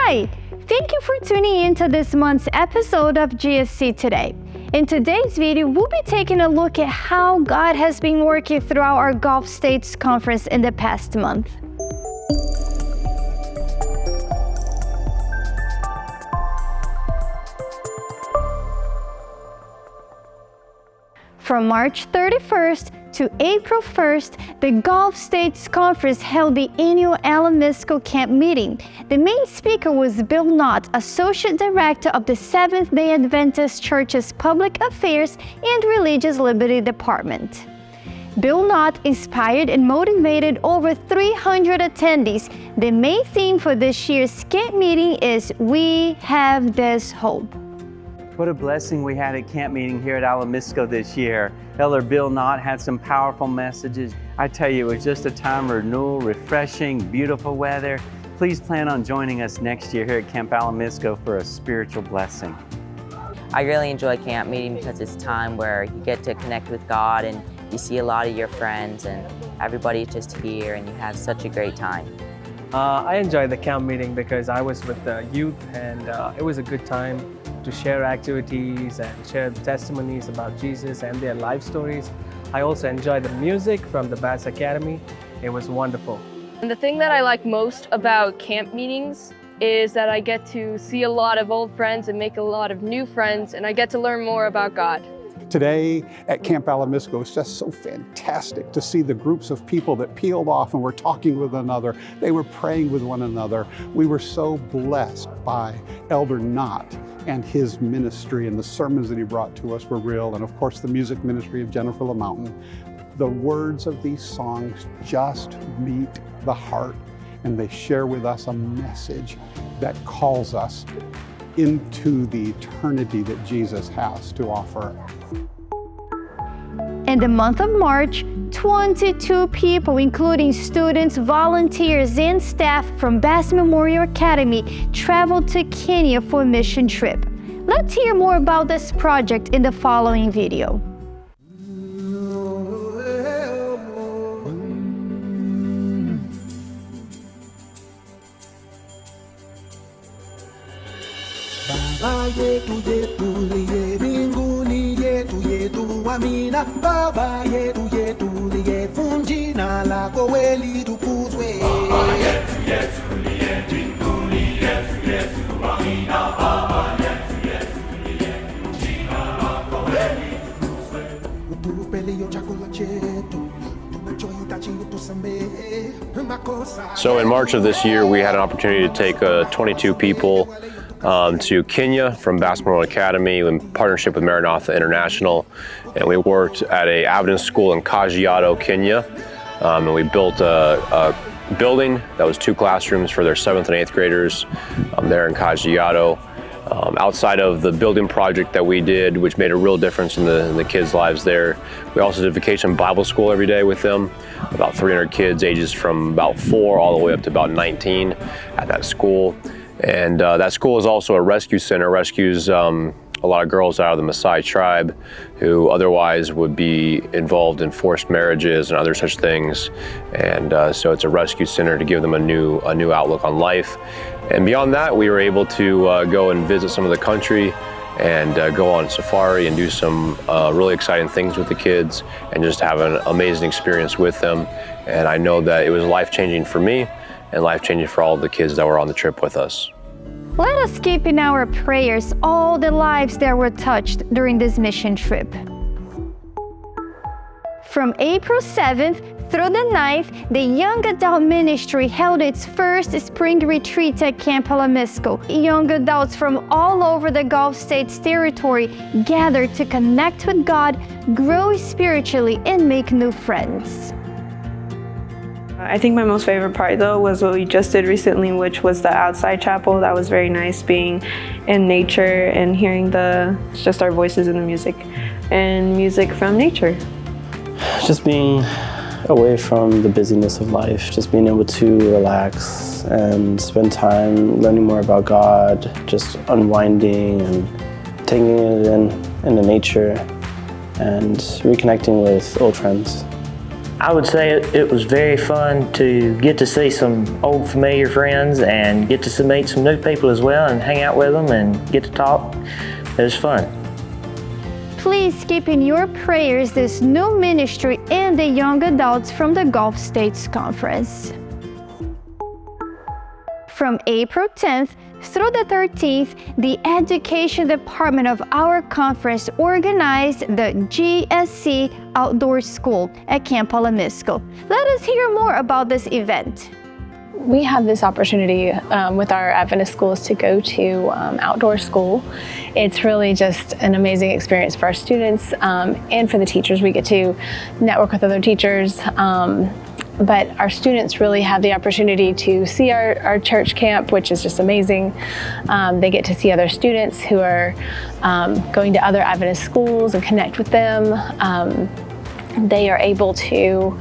Hi! Thank you for tuning in to this month's episode of GSC Today. In today's video, we'll be taking a look at how God has been working throughout our Gulf States Conference in the past month. From March 31st to April 1st, the Gulf States Conference held the annual Alamisco camp meeting. The main speaker was Bill Knott, Associate Director of the Seventh-day Adventist Church's Public Affairs and Religious Liberty Department. Bill Knott inspired and motivated over 300 attendees. The main theme for this year's camp meeting is "We Have This Hope." What a blessing we had at camp meeting here at Alamisco this year. Elder Bill Knott had some powerful messages. I tell you, it was just a time of renewal, refreshing, beautiful weather. Please plan on joining us next year here at Camp Alamisco for a spiritual blessing. I really enjoy camp meeting because it's a time where you get to connect with God and you see a lot of your friends and everybody's just here and you have such a great time. I enjoyed the camp meeting because I was with the youth and it was a good time to share activities and share testimonies about Jesus and their life stories. I also enjoyed the music from the Bass Academy. It was wonderful. And the thing that I like most about camp meetings is that I get to see a lot of old friends and make a lot of new friends, and I get to learn more about God. Today at Camp Alamisco, it's just so fantastic to see the groups of people that peeled off and were talking with one another. They were praying with one another. We were so blessed by Elder Knott and his ministry, and the sermons that he brought to us were real. And of course, the music ministry of Jennifer LaMountain. The words of these songs just meet the heart, and they share with us a message that calls us into the eternity that Jesus has to offer. In the month of March, 22 people, including students, volunteers, and staff from Bass Memorial Academy, traveled to Kenya for a mission trip. Let's hear more about this project in the following video. Baba yetu yetu liye mbinguni yetu yetu amina. Baba yetu yetu liye jina lako weli tukuzwe. Baba yetu yetu liye mbinguni yetu yetu amina. Baba yetu yetu liye jina lako weli tukuzwe. Utupe leo chakula chetu. So in March of this year, we had an opportunity to take 22 people to Kenya from Bass Memorial Academy in partnership with Maranatha International, and we worked at a Adventist school in Kajiado, Kenya, and we built a building that was 2 classrooms for their 7th and 8th graders there in Kajiado. Outside of the building project that we did, which made a real difference in the kids' lives there, we also did vacation Bible school every day with them. About 300 kids ages from about 4 all the way up to about 19 at that school. And that school is also a rescue center, rescues a lot of girls out of the Maasai tribe who otherwise would be involved in forced marriages and other such things. And so it's a rescue center to give them a new outlook on life. And beyond that, we were able to go and visit some of the country and go on safari and do some really exciting things with the kids and just have an amazing experience with them. And I know that it was life-changing for me and life-changing for all the kids that were on the trip with us. Let us keep in our prayers all the lives that were touched during this mission trip. From April 7th through the 9th, the Young Adult Ministry held its first spring retreat at Camp Alamisco. Young adults from all over the Gulf States territory gathered to connect with God, grow spiritually, and make new friends. I think my most favorite part though was what we just did recently, which was the outside chapel. That was very nice, being in nature and hearing just our voices in the music and music from nature. Just being away from the busyness of life, just being able to relax and spend time learning more about God, just unwinding and taking it in the nature and reconnecting with old friends. I would say it was very fun to get to see some old familiar friends and get to meet some new people as well and hang out with them and get to talk. It was fun. Please keep in your prayers this new ministry and the young adults from the Gulf States Conference. From April 10th through the 13th, the Education Department of our conference organized the GSC Outdoor School at Camp Alamisco. Let us hear more about this event. We have this opportunity with our Adventist schools to go to outdoor school. It's really just an amazing experience for our students and for the teachers. We get to network with other teachers, but our students really have the opportunity to see our church camp, which is just amazing. They get to see other students who are going to other Adventist schools and connect with them. They are able to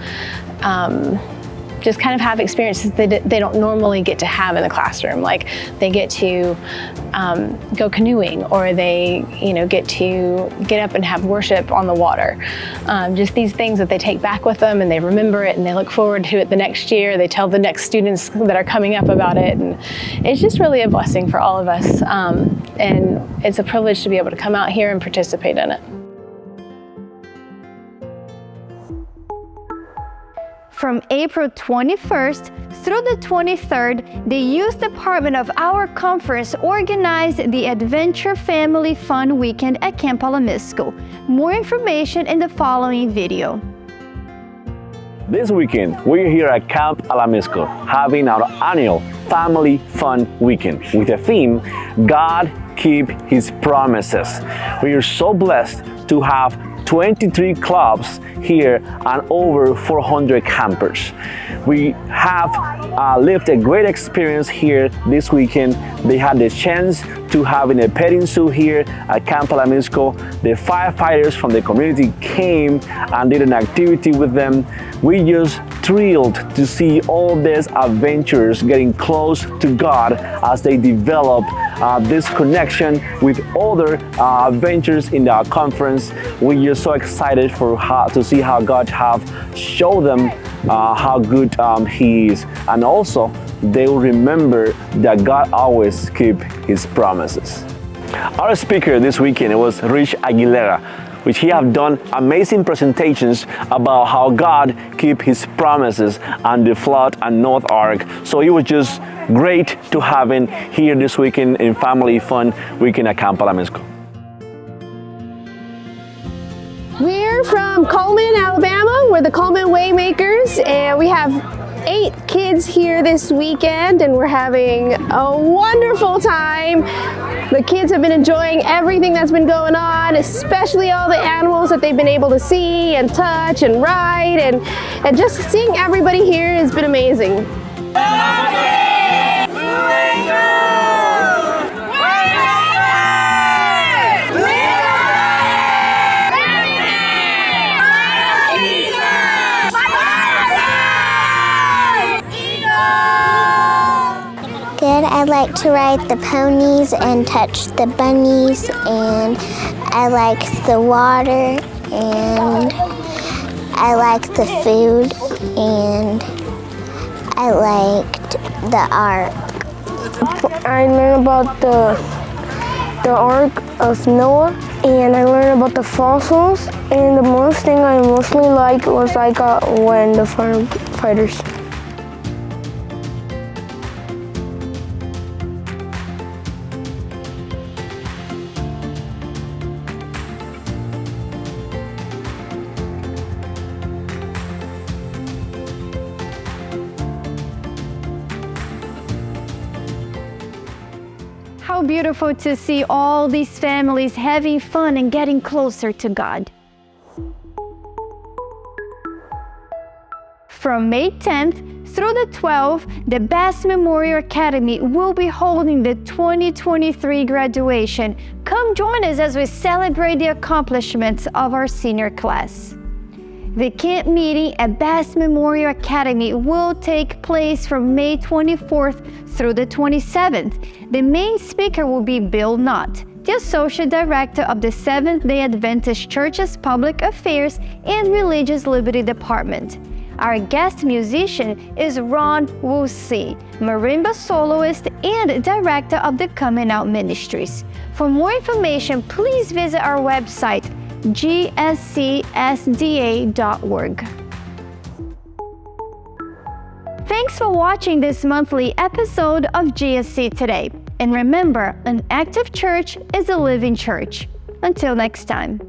just kind of have experiences they don't normally get to have in the classroom. Like they get to go canoeing, or they get to get up and have worship on the water. Just these things that they take back with them and they remember it and they look forward to it the next year. They tell the next students that are coming up about it, and it's just really a blessing for all of us. And it's a privilege to be able to come out here and participate in it. From April 21st through the 23rd, the Youth Department of our conference organized the Adventure Family Fun Weekend at Camp Alamisco. More information in the following video. This weekend, we're here at Camp Alamisco having our annual Family Fun Weekend with the theme, God Keep His Promises. We are so blessed to have 23 clubs here and over 400 campers. We have lived a great experience here this weekend. They had the chance to have a petting zoo here at Camp Alamisco. The firefighters from the community came and did an activity with them. We just thrilled to see all these adventurers getting close to God as they develop this connection with other adventures in our conference. We are so excited to see how God have shown them how good He is, and also they will remember that God always keeps His promises. Our speaker this weekend was Rich Aguilera, which he have done amazing presentations about how God keep His promises and the flood and North Ark. So it was just great to have him here this weekend in Family Fun Weekend at Camp Alamisco. We're from Coleman, Alabama. We're the Coleman Waymakers, and we have 8 kids here this weekend, and we're having a wonderful time. The kids have been enjoying everything that's been going on, especially all the animals that they've been able to see and touch and ride, and just seeing everybody here has been amazing. I like to ride the ponies and touch the bunnies, and I like the water, and I like the food, and I liked the ark. I learned about the Ark of Noah, and I learned about the fossils, and the most thing I mostly liked was when the firefighters. How beautiful to see all these families having fun and getting closer to God. From May 10th through the 12th, the Bass Memorial Academy will be holding the 2023 graduation. Come join us as we celebrate the accomplishments of our senior class. The camp meeting at Bass Memorial Academy will take place from May 24th through the 27th. The main speaker will be Bill Knott. the Associate Director of the Seventh-day Adventist Church's Public Affairs and Religious Liberty Department. Our guest musician is Ron Woolsey, marimba soloist and director of the Coming Out Ministries. For more information, please visit our website, gscsda.org. Thanks for watching this monthly episode of GSC Today. And remember, an active church is a living church. Until next time.